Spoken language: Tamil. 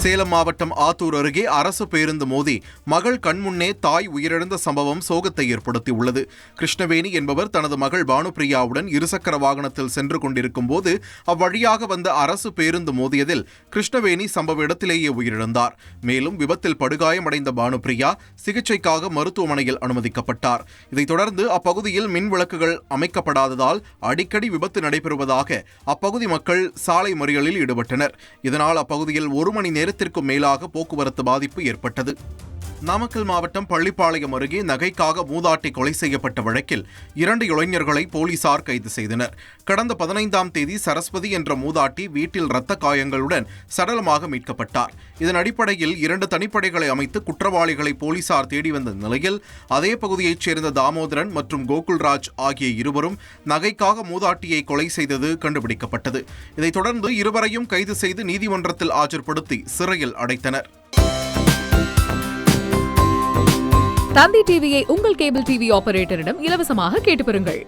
சேலம் மாவட்டம் ஆத்தூர் அருகே அரசு பேருந்து மோதி மகள் கண்முன்னே தாய் உயிரிழந்த சம்பவம் சோகத்தை ஏற்படுத்தியுள்ளது. கிருஷ்ணவேணி என்பவர் தனது மகள் பானுபிரியாவுடன் இருசக்கர வாகனத்தில் சென்று கொண்டிருக்கும் போது அவ்வழியாக வந்த அரசு பேருந்து மோதியதில் கிருஷ்ணவேணி சம்பவ இடத்திலேயே உயிரிழந்தார். மேலும் விபத்தில் படுகாயமடைந்த பானுபிரியா சிகிச்சைக்காக மருத்துவமனையில் அனுமதிக்கப்பட்டார். இதைத் தொடர்ந்து அப்பகுதியில் மின் விளக்குகள் அமைக்கப்படாததால் அடிக்கடி விபத்து நடைபெறுவதாக அப்பகுதி மக்கள் சாலை மறியலில் ஈடுபட்டனர். இதனால் அப்பகுதியில் 1 மணி நேரத்திற்கும் மேலாக போக்குவரத்து பாதிப்பு ஏற்பட்டது. நாமக்கல் மாவட்டம் பள்ளிப்பாளையம் அருகே நகைக்காக மூதாட்டி கொலை செய்யப்பட்ட வழக்கில் 2 இளைஞர்களை போலீசார் கைது செய்தனர். கடந்த 15ஆம் தேதி சரஸ்வதி என்ற மூதாட்டி வீட்டில் இரத்த காயங்களுடன் சடலமாக மீட்கப்பட்டார். இதன் அடிப்படையில் 2 தனிப்படைகளை அமைத்து குற்றவாளிகளை போலீசார் தேடி வந்த நிலையில் அதே பகுதியைச் சேர்ந்த தாமோதரன் மற்றும் கோகுல்ராஜ் ஆகிய இருவரும் நகைக்காக மூதாட்டியை கொலை செய்தது கண்டுபிடிக்கப்பட்டது. இதைத் தொடர்ந்து இருவரையும் கைது செய்து நீதிமன்றத்தில் ஆஜர்படுத்தி சிறையில் அடைத்தனர். தந்தி டிவியை உங்கள் கேபிள் டிவி ஆபரேட்டரிடம் இலவசமாக கேட்டு பெறுங்கள்.